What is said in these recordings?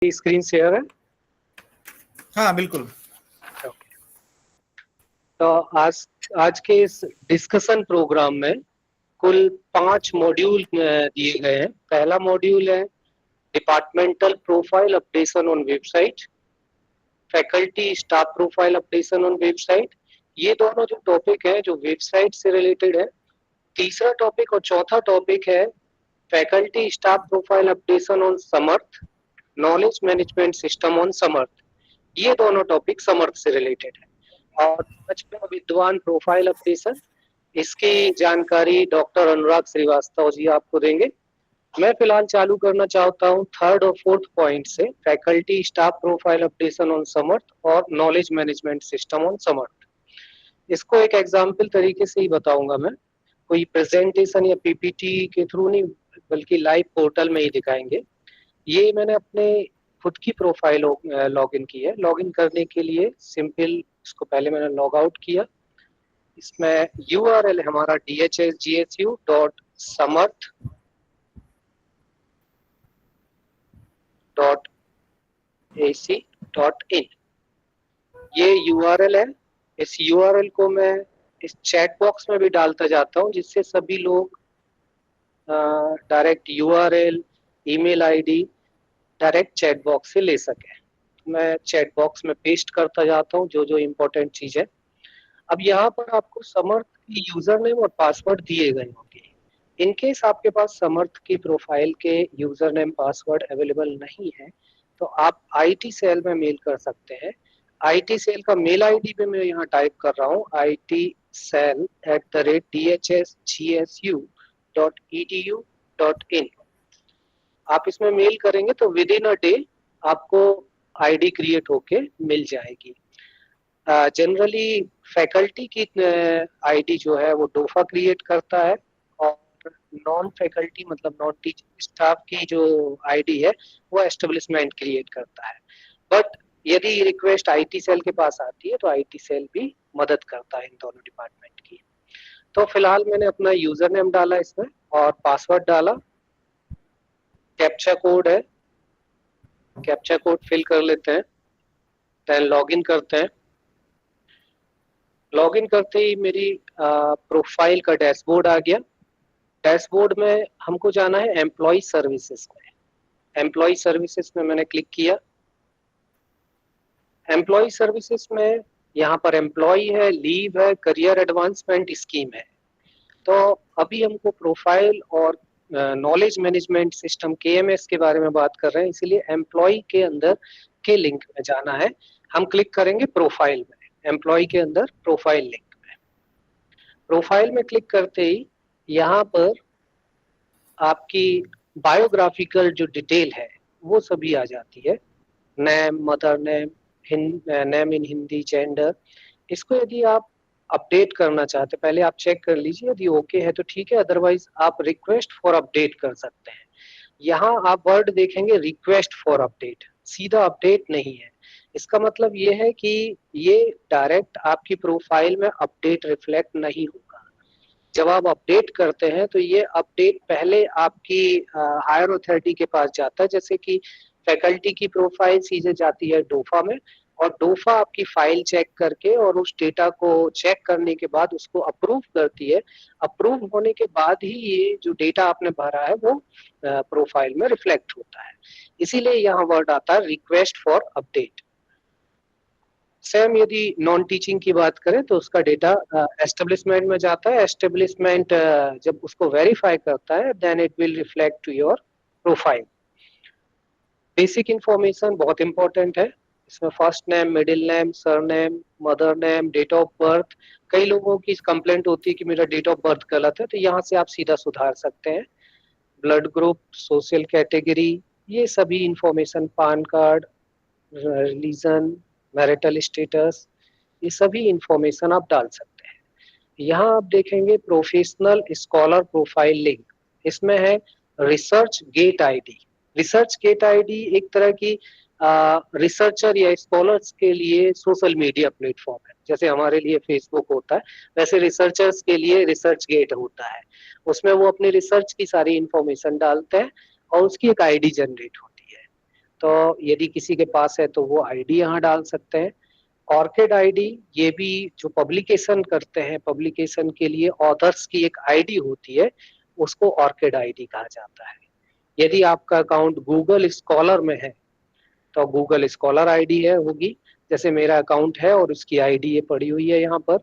Screen share है? हाँ बिल्कुल। ओके। तो आज के इस डिस्कशन प्रोग्राम में कुल 5 मॉड्यूल दिए गए हैं। पहला मॉड्यूल है departmental profile updation on website, faculty staff profile updation on website. ये दोनों जो टॉपिक है जो वेबसाइट से रिलेटेड है। तीसरा टॉपिक और चौथा टॉपिक है faculty staff profile updation on Samarth, knowledge management system on Samarth. ये दोनों टॉपिक समर्थ से रिलेटेड है। और पांचवा विद्वान प्रोफाइल अपडेशन, इसकी जानकारी डॉक्टर अनुराग श्रीवास्तव जी आपको देंगे। मैं फिलहाल चालू करना चाहता हूं थर्ड और फोर्थ पॉइंट से, faculty staff profile updation on Samarth और knowledge management system on Samarth. इसको एक एग्जाम्पल तरीके से ही बताऊंगा मैं, कोई प्रेजेंटेशन या पीपीटी के थ्रू नहीं, बल्कि लाइव पोर्टल में ही दिखाएंगे। ये मैंने अपने खुद की प्रोफाइल लॉगिन की है। लॉगिन करने के लिए सिंपल इसको पहले मैंने लॉग आउट किया। इसमें यूआरएल हमारा dhsgu.samarth.ac.in, ये यूआरएल है। इस यूआरएल को मैं इस चैट बॉक्स में भी डालता जाता हूं, जिससे सभी लोग direct URL, email ID direct chat box से ले सके। मैं चैट बॉक्स में पेस्ट करता जाता हूँ जो जो इम्पोर्टेंट चीज है। अब यहाँ पर आपको समर्थ की यूजर नेम और पासवर्ड दिए गए होंगे। इनकेस आपके पास समर्थ की प्रोफाइल के यूजर नेम पासवर्ड अवेलेबल नहीं है तो आप आईटी सेल में मेल कर सकते हैं। आईटी सेल का मेल आईडी पे मैं यहाँ टाइप कर रहा हूँ itcell@dhsgsu.edu.in। आप इसमें मेल करेंगे तो विद इन अ डे आपको आईडी क्रिएट होके मिल जाएगी। जनरली फैकल्टी की आईडी जो है वो डोफा क्रिएट करता है, और नॉन फैकल्टी मतलब नॉन टीचिंग स्टाफ की जो आईडी है वो एस्टेब्लिशमेंट क्रिएट करता है। बट यदि रिक्वेस्ट आईटी सेल के पास आती है तो आईटी सेल भी मदद करता है इन दोनों डिपार्टमेंट की। तो फिलहाल मैंने अपना यूजर नेम डाला इसमें और पासवर्ड डाला। कैप्चा कोड है, कैप्चा कोड फिल कर लेते हैं, देन लॉगिन करते हैं। लॉगिन करते ही मेरी प्रोफाइल का डैशबोर्ड आ गया। डैशबोर्ड में हमको जाना है एम्प्लॉय सर्विसेज में। एम्प्लॉय सर्विसेज में मैंने क्लिक किया। एम्प्लॉय सर्विसेज में यहाँ पर एम्प्लॉय है, लीव है, करियर एडवांसमेंट स्कीम है। तो अभी हमको प्रोफाइल और नॉलेज मैनेजमेंट सिस्टम केएमएस के बारे में बात कर रहे हैं, इसलिए एम्प्लॉय के अंदर के लिंक में जाना है। हम क्लिक करेंगे प्रोफाइल में, एम्प्लॉय के अंदर प्रोफाइल लिंक में। प्रोफाइल में क्लिक करते ही यहाँ पर आपकी बायोग्राफिकल जो डिटेल है वो सभी आ जाती है। Name, mother name, name in Hindi, gender. इसको यदि आप अपडेट करना चाहते हैं, पहले आप चेक कर लीजिए, यदि ओके है तो ठीक है, अदरवाइज आप रिक्वेस्ट फॉर अपडेट कर सकते हैं। यहाँ आप वर्ड देखेंगे रिक्वेस्ट फॉर अपडेट, सीधा अपडेट नहीं है। इसका मतलब ये है कि ये डायरेक्ट आपकी प्रोफाइल में अपडेट रिफ्लेक्ट नहीं होगा। जब आप अपडेट करते हैं तो ये अपडेट पहले आपकी हायर अथॉरिटी के पास जाता है, जैसे कि फैकल्टी की प्रोफाइल सीधे जाती है डोफा में, और डोफा आपकी फाइल चेक करके और उस डेटा को चेक करने के बाद उसको अप्रूव करती है। अप्रूव होने के बाद ही ये जो डेटा आपने भरा है वो प्रोफाइल में रिफ्लेक्ट होता है। इसीलिए यहाँ वर्ड आता है रिक्वेस्ट फॉर अपडेट। सेम यदि नॉन टीचिंग की बात करें तो उसका डेटा एस्टेब्लिशमेंट में जाता है। एस्टेब्लिशमेंट जब उसको वेरीफाई करता है then it will reflect to your profile. Basic information बहुत इंपॉर्टेंट है। इसमें first name, middle name, surname, mother name, date of birth. कई लोगों की कंप्लेंट होती है कि मेरा डेट ऑफ बर्थ गलत है, तो यहाँ से आप सीधा सुधार सकते हैं। ब्लड ग्रुप, सोशल कैटेगरी, ये सभी information, PAN card, religion, marital status, ये सभी इंफॉर्मेशन आप डाल सकते हैं। यहाँ आप देखेंगे प्रोफेशनल स्कॉलर प्रोफाइल लिंक, इसमें है research gate ID. Research gate ID एक तरह की रिसर्चर या स्कॉलर्स के लिए सोशल मीडिया प्लेटफॉर्म है। जैसे हमारे लिए फेसबुक होता है, वैसे रिसर्चर्स के लिए रिसर्च गेट होता है। उसमें वो अपनी रिसर्च की सारी इंफॉर्मेशन डालते हैं और उसकी एक आईडी जनरेट होती है। तो यदि किसी के पास है तो वो आईडी यहाँ डाल सकते हैं। ऑर्किड आईडी, ये भी जो पब्लिकेशन करते हैं, पब्लिकेशन के लिए ऑथर्स की एक आईडी होती है, उसको ऑर्किड आईडी कहा जाता है। यदि आपका अकाउंट गूगल स्कॉलर में है तो गूगल स्कॉलर आईडी है होगी, जैसे मेरा अकाउंट है और उसकी आईडी ये पड़ी हुई है यहाँ पर।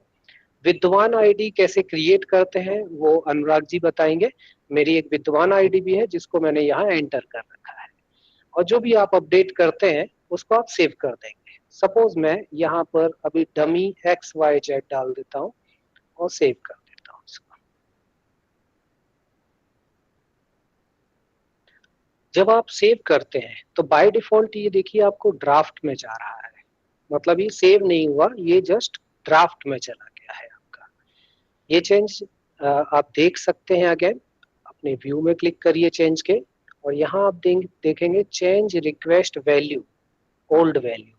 विद्वान आईडी कैसे क्रिएट करते हैं वो अनुराग जी बताएंगे। मेरी एक विद्वान आईडी भी है जिसको मैंने यहाँ एंटर कर रखा है, और जो भी आप अपडेट करते हैं उसको आप सेव कर देंगे। सपोज मैं यहाँ पर अभी डमी XYZ डाल देता हूँ और सेव कर देता हूँ इसको। जब आप सेव करते हैं तो बाय डिफॉल्ट ये देखिए आपको ड्राफ्ट में जा रहा है, मतलब ये सेव नहीं हुआ, ये जस्ट ड्राफ्ट में चला गया है आपका। ये चेंज आप देख सकते हैं। अगेन अपने व्यू में क्लिक करिए चेंज के, और यहाँ आप देखेंगे change request value, old value,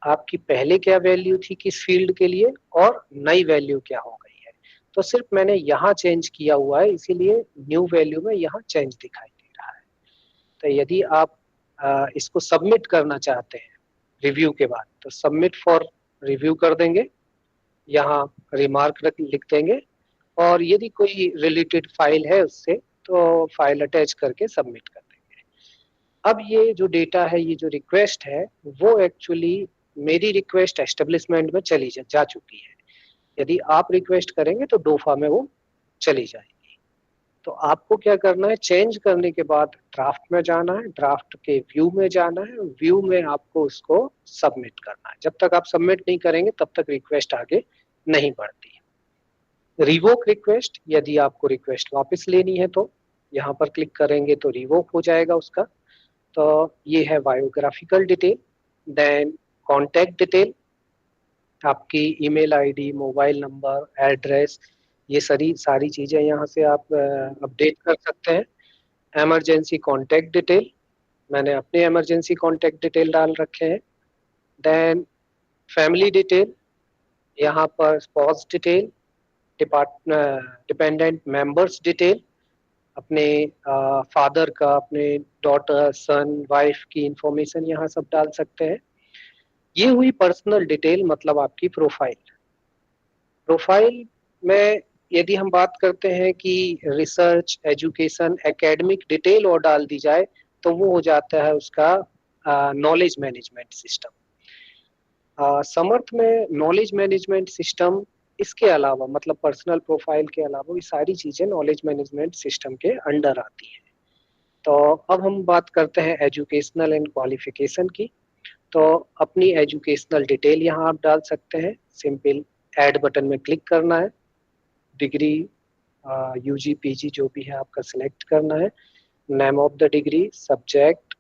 आपकी पहले क्या वैल्यू थी किस फील्ड के लिए और नई वैल्यू क्या हो गई है। तो सिर्फ मैंने यहाँ चेंज किया हुआ है, इसीलिए न्यू वैल्यू में यहाँ चेंज दिखाई दे रहा है। तो यदि आप इसको सबमिट करना चाहते हैं रिव्यू के बाद, तो सबमिट फॉर रिव्यू कर देंगे, यहाँ रिमार्क लिख देंगे, और यदि कोई रिलेटेड फाइल है उससे तो फाइल अटैच करके सबमिट कर देंगे। अब ये जो डेटा है, ये जो रिक्वेस्ट है, वो एक्चुअली मेरी रिक्वेस्ट एस्टेब्लिशमेंट में चली जा चुकी है। यदि आप रिक्वेस्ट करेंगे तो डोफा में वो चली जाएगी। तो आपको क्या करना है, चेंज करने के बाद ड्राफ्ट में जाना है, ड्राफ्ट के व्यू में जाना है, व्यू में आपको उसको सबमिट करना है। जब तक आप सबमिट नहीं करेंगे तब तक रिक्वेस्ट आगे नहीं बढ़ती। रिवोक रिक्वेस्ट, यदि आपको रिक्वेस्ट वापस लेनी है तो यहाँ पर क्लिक करेंगे तो रिवोक हो जाएगा उसका। तो ये है biographical detail, then contact detail, आपकी email ID, mobile number, address, ये सारी चीजें यहाँ से आप अपडेट कर सकते हैं। इमरजेंसी कॉन्टैक्ट डिटेल, मैंने अपने इमरजेंसी कॉन्टैक्ट डिटेल डाल रखे हैं। देन फैमिली डिटेल, यहाँ पर spouse detail, dependent members detail, अपने फादर का, अपने डॉटर, सन, वाइफ की इंफॉर्मेशन यहाँ सब डाल सकते हैं। ये हुई पर्सनल डिटेल, मतलब आपकी प्रोफाइल। प्रोफाइल में यदि हम बात करते हैं कि रिसर्च, एजुकेशन, एकेडमिक डिटेल और डाल दी जाए तो वो हो जाता है उसका नॉलेज मैनेजमेंट सिस्टम। समर्थ में नॉलेज मैनेजमेंट सिस्टम, इसके अलावा मतलब पर्सनल प्रोफाइल के अलावा ये सारी चीजें नॉलेज मैनेजमेंट सिस्टम के अंडर आती हैं। तो अब हम बात करते हैं एजुकेशनल एंड क्वालिफिकेशन की। तो अपनी एजुकेशनल डिटेल यहाँ आप डाल सकते हैं, सिंपल ऐड बटन में क्लिक करना है, डिग्री, यूजी पीजी जो भी है आपका सिलेक्ट करना है, name of the degree, subject,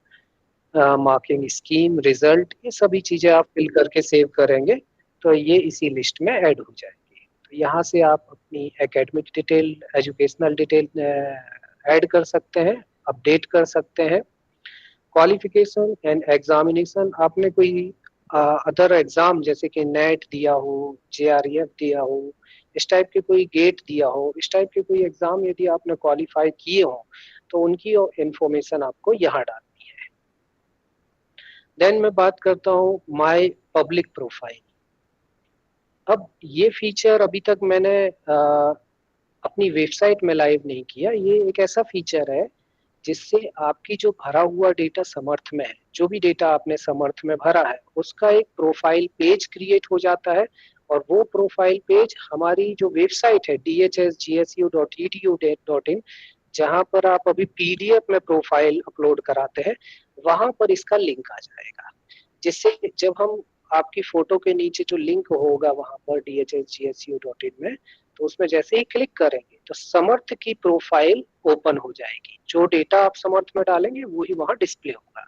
marking scheme, result, ये सभी चीजें आप फिल करके सेव करेंगे तो ये इसी लिस्ट में ऐड हो जाएगी। तो यहाँ से आप अपनी academic detail, educational detail add कर सकते हैं, अपडेट कर सकते हैं। क्वालिफिकेशन एंड एग्जामिनेशन, आपने कोई अदर एग्जाम जैसे कि नेट दिया हो, JREF दिया हो, इस टाइप के कोई गेट दिया हो, इस टाइप के कोई एग्जाम यदि आपने क्वालिफाई किए हो तो उनकी इंफॉर्मेशन आपको यहाँ डालनी है। देन मैं बात करता हूँ माय पब्लिक प्रोफाइल। अब ये फीचर अभी तक मैंने अपनी वेबसाइट में लाइव नहीं किया। ये एक ऐसा फीचर है जिससे आपकी जो भरा हुआ डेटा समर्थ में है, जो भी डेटा आपने समर्थ में भरा है, उसका एक प्रोफाइल पेज क्रिएट हो जाता है, और वो प्रोफाइल पेज हमारी जो वेबसाइट है dhsgsu.edu.in, जहां पर आप अभी PDF में प्रोफाइल अपलोड कराते हैं, वहां पर इसका लिंक आ जाएगा। जिससे जब हम आपकी फोटो के नीचे जो लिंक होगा वहां पर dhsgsu.in में, तो उसमें जैसे ही क्लिक करेंगे तो समर्थ की प्रोफाइल ओपन हो जाएगी। जो डेटा आप समर्थ में डालेंगे वही वहां डिस्प्ले होगा।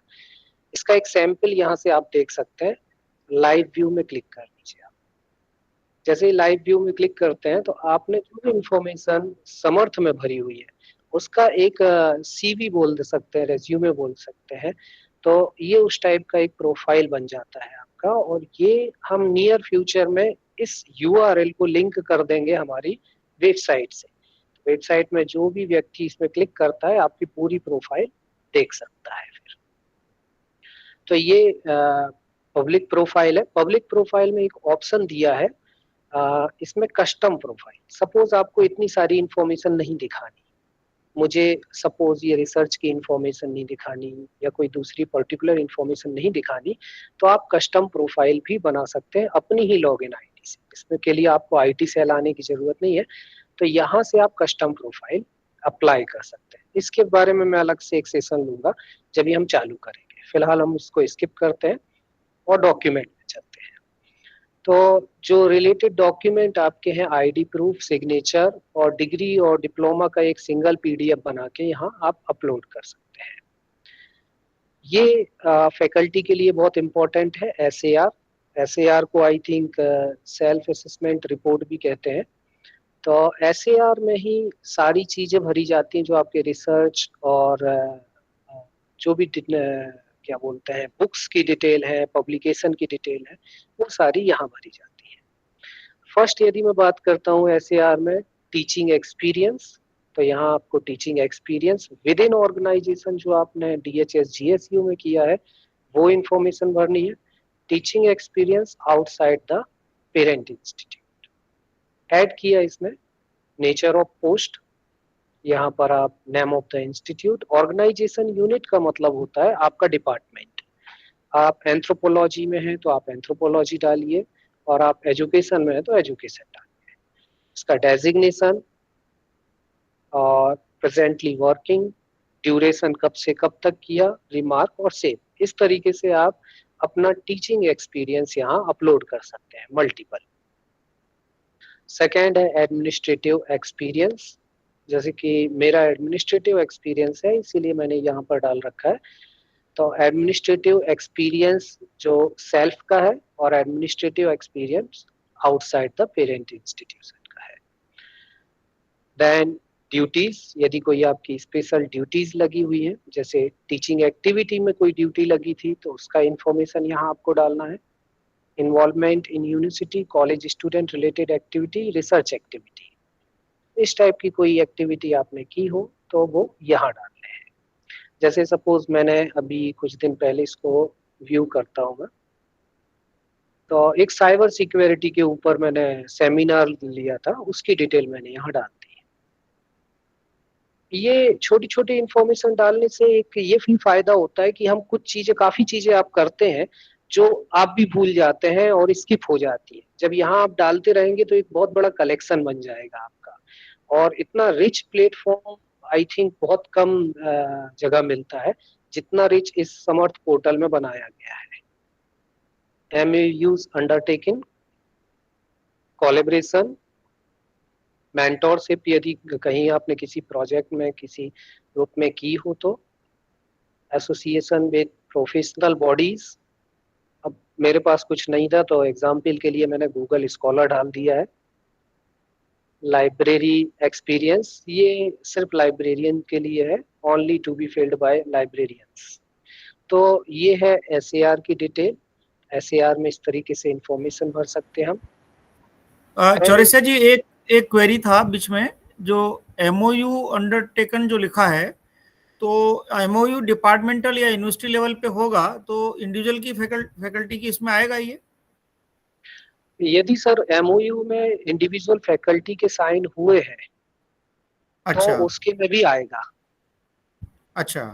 इसका एक सैंपल यहाँ से आप देख सकते हैं। लाइव व्यू में क्लिक कर लीजिए आप। जैसे ही लाइव व्यू में क्लिक करते हैं तो आपने जो भी इंफॉर्मेशन समर्थ में भरी हुई है उसका एक CV बोल सकते हैं, रेज्यूमे बोल सकते हैं। तो ये उस टाइप का एक प्रोफाइल बन जाता है आपका, और ये हम नियर फ्यूचर में इस URL को लिंक कर देंगे हमारी वेबसाइट से। वेबसाइट में जो भी व्यक्ति इसमें क्लिक करता है आपकी पूरी प्रोफाइल देख सकता है। फिर तो ये पब्लिक प्रोफाइल है। पब्लिक प्रोफाइल में एक ऑप्शन दिया है इसमें कस्टम प्रोफाइल। सपोज आपको इतनी सारी इंफॉर्मेशन नहीं दिखानी, मुझे सपोज ये रिसर्च की इंफॉर्मेशन नहीं दिखानी या कोई दूसरी पर्टिकुलर इंफॉर्मेशन नहीं दिखानी, तो आप कस्टम प्रोफाइल भी बना सकते हैं अपनी ही लॉगिन आईडी से। इसमें के लिए आपको आईटी सेल आने की जरूरत नहीं है। तो यहाँ से आप कस्टम प्रोफाइल अप्लाई कर सकते हैं। इसके बारे में मैं अलग से एक सेशन लूंगा जब भी हम चालू करेंगे। फिलहाल हम इसको स्किप करते हैं और डॉक्यूमेंट में चलते हैं। तो जो रिलेटेड डॉक्यूमेंट आपके हैं, आईडी प्रूफ, सिग्नेचर और डिग्री और डिप्लोमा का एक सिंगल पीडीएफ बना के यहाँ आप अपलोड कर सकते हैं। ये फैकल्टी के लिए बहुत इंपॉर्टेंट है। एसएआर को I think self assessment report भी कहते हैं। तो एसएआर में ही सारी चीजें भरी जाती हैं जो आपके रिसर्च और जो भी क्या बोलते हैं बुक्स की डिटेल है, पब्लिकेशन की डिटेल है, वो सारी यहाँ भरी जाती है। फर्स्ट यदि मैं बात करता हूँ एसएआर में टीचिंग एक्सपीरियंस, तो यहाँ आपको teaching experience with in organization जो आपने डीएचएस जीएसयू में किया है वो इंफॉर्मेशन भरनी है। Teaching experience outside the parent institute add किया इसमें। नेचर ऑफ पोस्ट, यहाँ पर आप name of the institute. Organization unit का मतलब होता है आपका डिपार्टमेंट। आप एंथ्रोपोलॉजी में हैं तो आप एंथ्रोपोलॉजी डालिए, और आप एजुकेशन में हैं तो एजुकेशन डालिए। इसका डेजिग्नेशन और प्रेजेंटली वर्किंग, ड्यूरेशन कब से कब तक किया, रिमार्क और सेव। इस तरीके से आप अपना टीचिंग एक्सपीरियंस यहाँ अपलोड कर सकते हैं, मल्टीपल। सेकेंड है एडमिनिस्ट्रेटिव एक्सपीरियंस। जैसे कि मेरा एडमिनिस्ट्रेटिव एक्सपीरियंस है इसीलिए मैंने यहाँ पर डाल रखा है। तो एडमिनिस्ट्रेटिव एक्सपीरियंस जो सेल्फ का है और administrative experience outside the parent institution का है। देन ड्यूटीज, यदि कोई आपकी स्पेशल ड्यूटीज लगी हुई है, जैसे टीचिंग एक्टिविटी में कोई ड्यूटी लगी थी तो उसका इंफॉर्मेशन यहाँ आपको डालना है। Involvement in university college student related activity, research activity, इस टाइप की कोई एक्टिविटी आपने की हो तो वो यहाँ डालने हैं। जैसे सपोज मैंने अभी कुछ दिन पहले इसको व्यू करता हूँ मैं, तो एक साइबर सिक्योरिटी के ऊपर मैंने सेमिनार लिया था, उसकी डिटेल मैंने यहाँ डाल दी। ये छोटी छोटी इंफॉर्मेशन डालने से एक ये भी फायदा होता है कि हम कुछ चीजें, काफी चीजें आप करते हैं जो आप भी भूल जाते हैं और स्किप हो जाती है। जब यहाँ आप डालते रहेंगे तो एक बहुत बड़ा कलेक्शन बन जाएगा आपका। और इतना रिच प्लेटफॉर्म आई थिंक बहुत कम जगह मिलता है जितना रिच इस समर्थ पोर्टल में बनाया गया है। MOUs अंडरटेकिंग, कोलैबोरेशन, मेंटोरशिप, यदि कहीं आपने किसी प्रोजेक्ट में किसी ग्रुप में की हो तो, एसोसिएशन विद प्रोफेशनल बॉडीज। अब मेरे पास कुछ नहीं था तो एग्जाम्पल के लिए मैंने गूगल स्कॉलर डाल दिया है। लाइब्रेरी एक्सपीरियंस, ये सिर्फ लाइब्रेरियन के लिए है, only to be filled by librarians. तो ये है एसएआर की डिटेल। एसएआर में इस तरीके से इंफॉर्मेशन भर सकते हैं हम। चौरसिया जी, एक एक क्वेरी था बीच में, जो एमओयू अंडरटेकन जो लिखा है, तो एमओयू डिपार्टमेंटल या यूनिवर्सिटी लेवल पे होगा तो इंडिविजुअल की फैकल्टी की इसमें आएगा ये? यदि सर एमओयू में इंडिविजुअल फैकल्टी के साइन हुए हैं अच्छा, तो उसके में भी आएगा। अच्छा।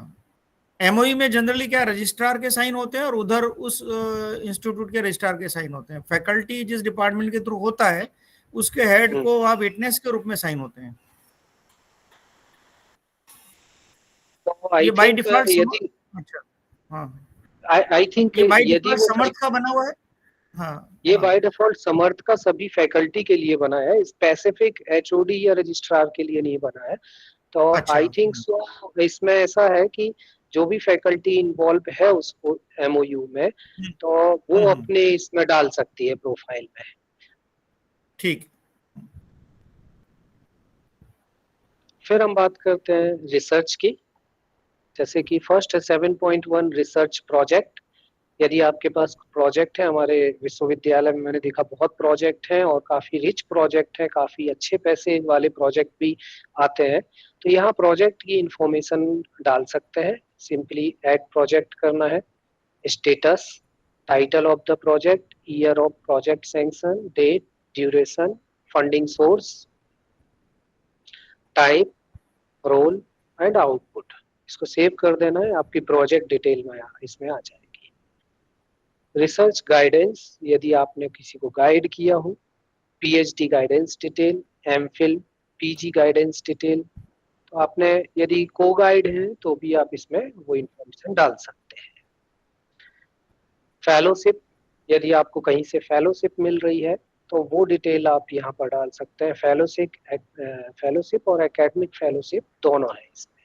एमओयू में जनरली क्या रजिस्ट्रार के साइन होते हैं और उधर उस इंस्टीट्यूट के रजिस्ट्रार के साइन होते हैं। फैकल्टी जिस डिपार्टमेंट के थ्रू होता है उसके हेड को वहाँ विटनेस के रूप में साइन होते हैं। तो ये बाय डिफॉल्ट यदि अच्छा, हाँ, आई थिंक ये बाय यदि डिफॉल्ट वो समर्थ का बना हुआ है। हाँ, ये हाँ, बाय डिफॉल्ट समर्थ का सभी फैकल्टी के लिए बना है, स्पेसिफिक एचओडी या रजिस्ट्रार के लिए नहीं बना है। तो अच्छा, आई थिंक सो इसमें ऐसा है कि जो भी फैकल्टी इन्वॉल्व है उसको एमओयू में, तो वो अपने इसमें डाल सकती है प्रोफाइल में। ठीक। फिर हम बात करते हैं रिसर्च की। जैसे कि फर्स्ट है 7.1 रिसर्च प्रोजेक्ट। यदि आपके पास प्रोजेक्ट है, हमारे विश्वविद्यालय में मैंने देखा बहुत प्रोजेक्ट हैं और काफी रिच प्रोजेक्ट है, काफी अच्छे पैसे वाले प्रोजेक्ट भी आते हैं, तो यहाँ प्रोजेक्ट की इंफॉर्मेशन डाल सकते हैं। सिंपली ऐड प्रोजेक्ट करना है। status, title of the project, year of project sanction, date, duration, funding source, type, role and output. इसको सेव कर देना है, आपकी प्रोजेक्ट डिटेल में इसमें आ जाएगी। रिसर्च गाइडेंस, यदि आपने किसी को गाइड किया हो, PhD guidance detail, MPhil, PG guidance detail, तो आपने यदि को गाइड है तो भी आप इसमें वो इंफॉर्मेशन डाल सकते हैं। फेलोशिप, यदि आपको कहीं से फेलोशिप मिल रही है तो वो डिटेल आप यहाँ पर डाल सकते हैं। फेलोशिप और एकेडमिक फेलोशिप दोनों है इसमें।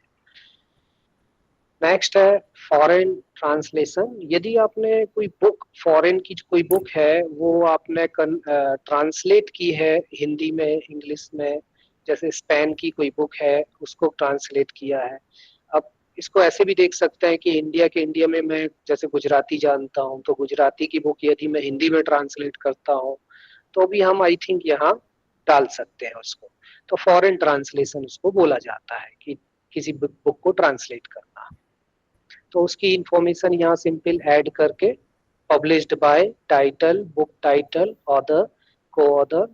नेक्स्ट है फॉरेन ट्रांसलेशन, यदि आपने कोई बुक, फॉरेन की कोई बुक है वो आपने ट्रांसलेट की है हिंदी में, इंग्लिश में, जैसे स्पेन की कोई बुक है उसको ट्रांसलेट किया है। अब इसको ऐसे भी देख सकते हैं कि इंडिया में मैं जैसे गुजराती जानता हूँ तो गुजराती की बुक यदि मैं हिंदी में ट्रांसलेट करता हूँ तो भी हम आई थिंक यहाँ डाल सकते हैं उसको। तो फॉरेन ट्रांसलेशन उसको बोला जाता है कि किसी बुक को ट्रांसलेट करना। तो उसकी इंफॉर्मेशन यहाँ सिंपल ऐड करके published by, title, book title, author, को ऑथर,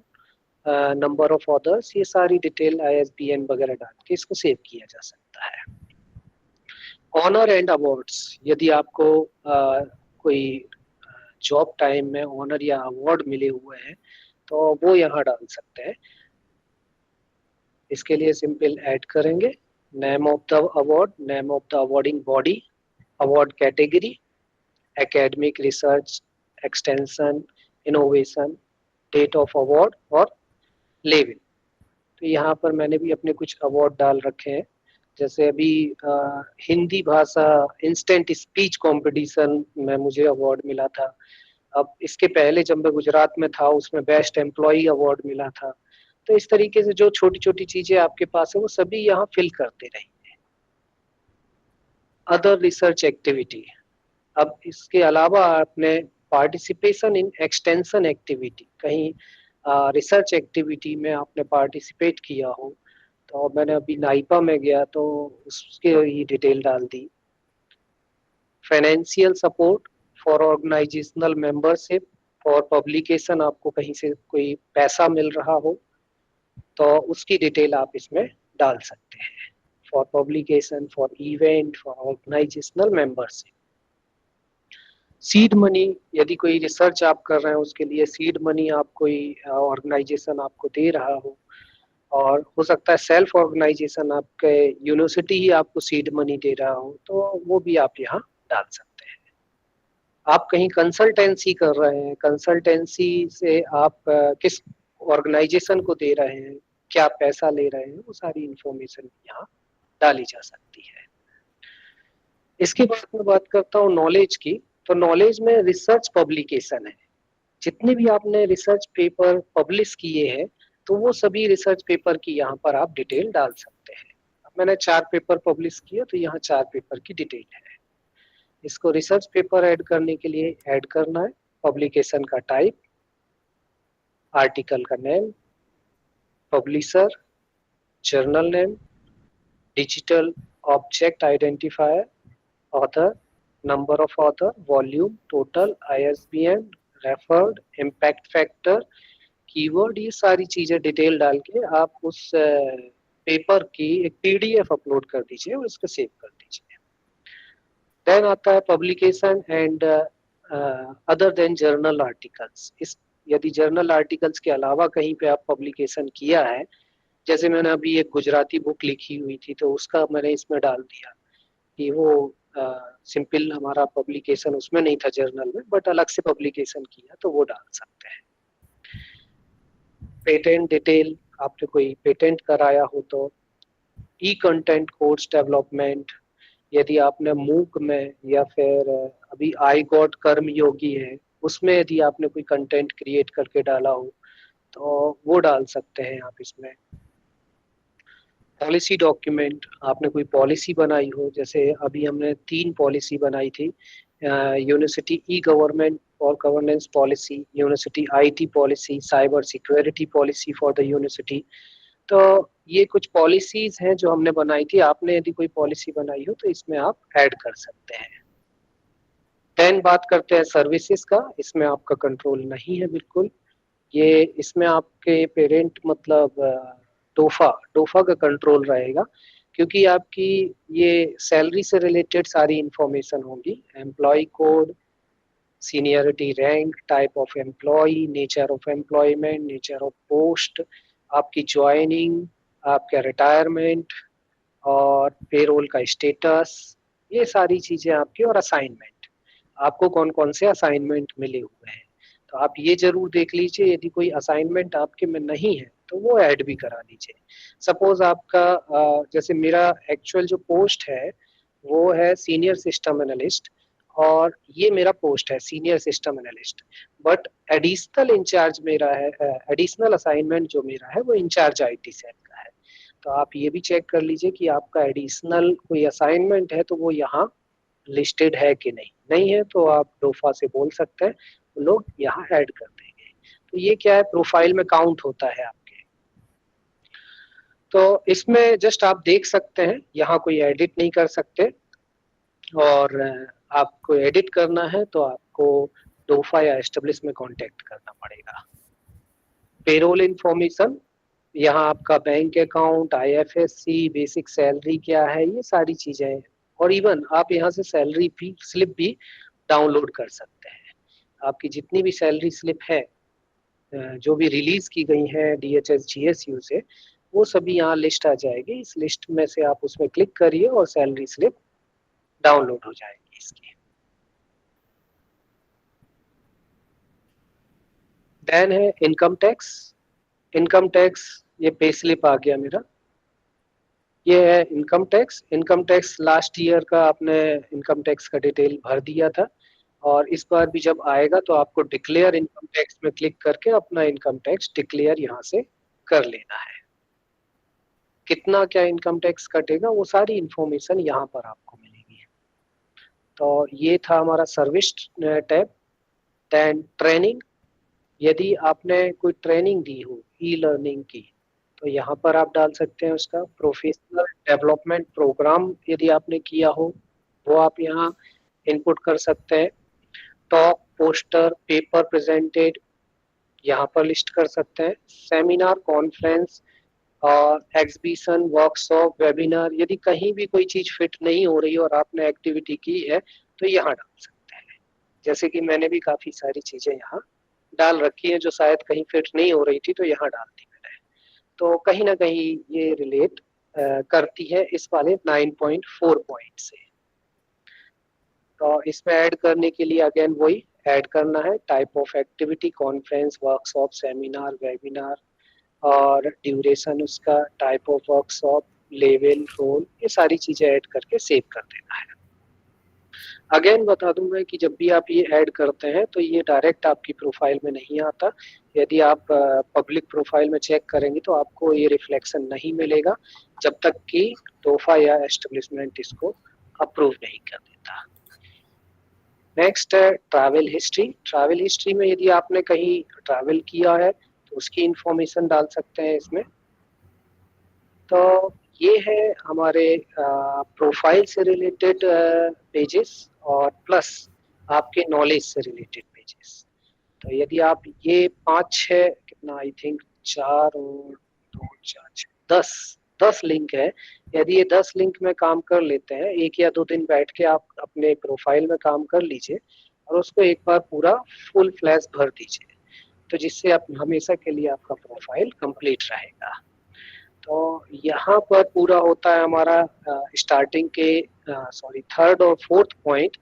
नंबर ऑफ ऑथर्स, ये सारी डिटेल ISBN वगैरह डाल के इसको सेव किया जा सकता है। ऑनर एंड अवार्ड्स, यदि आपको कोई जॉब टाइम में ऑनर या अवार्ड मिले हुए हैं तो वो यहाँ डाल सकते हैं। इसके लिए सिंपल ऐड करेंगे name of the award, name of the awarding body, award category, academic, research, extension, innovation, date of award और लेवल। तो यहाँ पर मैंने भी अपने कुछ अवार्ड डाल रखे हैं, जैसे अभी हिंदी भाषा इंस्टेंट स्पीच कंपटीशन में मुझे अवार्ड मिला था। अब इसके पहले जब मैं गुजरात में था उसमें बेस्ट एम्प्लॉई अवार्ड मिला था। तो इस तरीके से जो छोटी छोटी चीजें आपके पास है वो सभी यहाँ फिल करते रहेंगे। अदर रिसर्च एक्टिविटी, अब इसके अलावा आपने पार्टिसिपेशन इन एक्सटेंशन एक्टिविटी, कहीं रिसर्च एक्टिविटी में आपने पार्टिसिपेट किया हो, तो मैंने अभी नाइपा में गया तो उसके ही डिटेल डाल दी। Financial support for organizational membership, for publication, आपको कहीं से कोई पैसा मिल रहा हो तो उसकी डिटेल आप इसमें डाल सकते हैं। For publication, for event, for organizational membership. Seed money, यदि कोई रिसर्च आप कर रहे हैं उसके लिए सीड मनी आप कोई ऑर्गेनाइजेशन आपको दे रहा हो, और हो सकता है सेल्फ ऑर्गेनाइजेशन आपके यूनिवर्सिटी ही आपको सीड मनी दे रहा हो, तो वो भी आप यहाँ डाल सकते हैं। आप कहीं कंसल्टेंसी कर रहे हैं, कंसल्टेंसी से आप किस ऑर्गेनाइजेशन को दे रहे हैं, क्या पैसा ले रहे हैं, वो सारी इंफॉर्मेशन यहाँ डाली जा सकती है। इसके बाद मैं बात करता हूँ नॉलेज की। तो नॉलेज में रिसर्च पब्लिकेशन है, जितने भी आपने रिसर्च पेपर पब्लिश किए हैं तो वो सभी रिसर्च पेपर की यहाँ पर आप डिटेल डाल सकते हैं। अब मैंने 4 पेपर पब्लिश किए तो यहाँ 4 पेपर की डिटेल है। इसको रिसर्च पेपर ऐड करने के लिए ऐड करना है पब्लिकेशन का टाइप, आर्टिकल का name, publisher, journal name, digital object identifier, author, number of author, volume, total, ISBN, referred, impact factor, keyword, ये सारी चीजें डिटेल डाल के आप उस पेपर की एक PDF अपलोड कर दीजिए और इसको सेव कर दीजिए। देन आता है publication and other than journal articles. इस यदि जर्नल आर्टिकल्स के अलावा कहीं पे आप पब्लिकेशन किया है, जैसे मैंने अभी एक गुजराती बुक लिखी हुई थी तो उसका मैंने इसमें डाल दिया कि वो सिंपल हमारा पब्लिकेशन उसमें नहीं था जर्नल में, बट अलग से पब्लिकेशन किया तो वो डाल सकते हैं। पेटेंट डिटेल, आपने कोई पेटेंट कराया हो तो, ई कंटेंट कोर्स डेवलपमेंट, यदि आपने मूक में या फिर अभी आई गॉट कर्म योगी है उसमें यदि आपने कोई कंटेंट क्रिएट करके डाला हो तो वो डाल सकते हैं आप इसमें। पॉलिसी डॉक्यूमेंट, आपने कोई पॉलिसी बनाई हो, जैसे अभी हमने 3 पॉलिसी बनाई थी, यूनिवर्सिटी ई गवर्नमेंट और governance policy, university IT policy, cyber security policy for the university. तो ये कुछ पॉलिसीज हैं जो हमने बनाई थी, आपने यदि कोई पॉलिसी बनाई हो तो इसमें आप ऐड कर सकते हैं। देन बात करते हैं सर्विसेज का। इसमें आपका कंट्रोल नहीं है बिल्कुल, ये इसमें आपके पेरेंट मतलब डोफा का कंट्रोल रहेगा, क्योंकि आपकी ये सैलरी से रिलेटेड सारी इंफॉर्मेशन होगी, employ code, seniority rank, type of employ, nature of employment, nature of post, आपकी ज्वाइनिंग, आपका रिटायरमेंट और पेरोल का स्टेटस, ये सारी चीजें आपकी, और असाइनमेंट, आपको कौन कौन से असाइनमेंट मिले हुए हैं। तो आप ये जरूर देख लीजिए, यदि कोई असाइनमेंट आपके में नहीं है तो वो ऐड भी करा लीजिए। सपोज आपका जैसे मेरा एक्चुअल जो पोस्ट है वो है सीनियर सिस्टम एनालिस्ट, और ये मेरा पोस्ट है senior system analyst, but additional incharge मेरा है, एडिशनल असाइनमेंट जो मेरा है वो इंचार्ज आईटी सेल का है। तो आप ये भी चेक कर लीजिए कि आपका एडिशनल कोई असाइनमेंट है तो वो यहाँ लिस्टेड है कि नहीं है तो आप डोफा से बोल सकते हैं, वो लोग यहाँ ऐड कर देंगे। तो ये क्या है, प्रोफाइल में काउंट होता है आपके। तो इसमें जस्ट आप देख सकते हैं, यहाँ कोई एडिट नहीं कर सकते, और आपको एडिट करना है तो आपको डोफा या एस्टेब्लिश में कांटेक्ट करना पड़ेगा। पेरोल इंफॉर्मेशन, यहाँ आपका bank account, IFSC, basic salary क्या है, ये सारी चीजें हैं, और इवन आप यहाँ से सैलरी भी स्लिप भी डाउनलोड कर सकते हैं। आपकी जितनी भी सैलरी स्लिप है जो भी रिलीज की गई है DHS GSU से, वो सभी यहाँ लिस्ट आ जाएगी। इस लिस्ट में से आप उसमें क्लिक करिए और सैलरी स्लिप डाउनलोड हो जाएगी इसकी। देन है इनकम टैक्स। इनकम टैक्स, ये पे स्लिप आ गया मेरा, ये है income tax. Income tax last year का आपने इनकम टैक्स का डिटेल भर दिया था, और इस बार भी जब आएगा तो आपको डिक्लेयर इनकम टैक्स में क्लिक करके अपना इनकम टैक्स डिक्लेयर यहाँ से कर लेना है। कितना क्या इनकम टैक्स कटेगा वो सारी इंफॉर्मेशन यहाँ पर आपको मिलेगी। तो ये था हमारा सर्विस टैब। देन ट्रेनिंग, यदि आपने कोई ट्रेनिंग दी हो ई लर्निंग की तो यहाँ पर आप डाल सकते हैं उसका। प्रोफेशनल डेवलपमेंट प्रोग्राम यदि आपने किया हो वो आप यहाँ इनपुट कर सकते हैं। टॉक, पोस्टर, पेपर प्रेजेंटेड यहाँ पर लिस्ट कर सकते हैं। सेमिनार, कॉन्फ्रेंस और एग्जीबिशन, वर्कशॉप, वेबिनार, यदि कहीं भी कोई चीज फिट नहीं हो रही और आपने एक्टिविटी की है तो यहाँ डाल सकते हैं। जैसे कि मैंने भी काफी सारी चीजें यहाँ डाल रखी है जो शायद कहीं फिट नहीं हो रही थी तो यहाँ डाल दी मैंने। तो कहीं ना कहीं ये रिलेट करती है इस वाले 9.4 पॉइंट से। तो इसमें ऐड करने के लिए अगेन वही ऐड करना है, type of activity, conference, workshop, seminar, webinar, और ड्यूरेशन उसका, type of workshop, level, role, ये सारी चीजें ऐड करके सेव कर देना है। अगेन बता दूंगा कि जब भी आप ये ऐड करते हैं तो ये डायरेक्ट आपकी प्रोफाइल में नहीं आता। यदि आप पब्लिक प्रोफाइल में चेक करेंगे तो आपको ये रिफ्लेक्शन नहीं मिलेगा जब तक कि डोफा या एस्टेब्लिशमेंट इसको अप्रूव नहीं कर देता। नेक्स्ट है ट्रैवल हिस्ट्री। ट्रैवल हिस्ट्री में यदि आपने कहीं ट्रैवल किया है तो उसकी इंफॉर्मेशन डाल सकते हैं इसमें। तो ये है हमारे प्रोफाइल से रिलेटेड पेजेस और प्लस आपके नॉलेज से रिलेटेड पेजेस। तो यदि आप ये 5-6 कितना आई थिंक 4 और 2 4 10 लिंक है, यदि ये 10 लिंक में काम कर लेते हैं, 1 या 2 दिन बैठ के आप अपने प्रोफाइल में काम कर लीजिए और उसको एक बार पूरा फुल फ्लैश भर दीजिए, तो जिससे आप हमेशा के लिए आपका प्रोफाइल कंप्लीट रहेगा। तो यहाँ पर पूरा होता है हमारा स्टार्टिंग के 3rd और 4th पॉइंट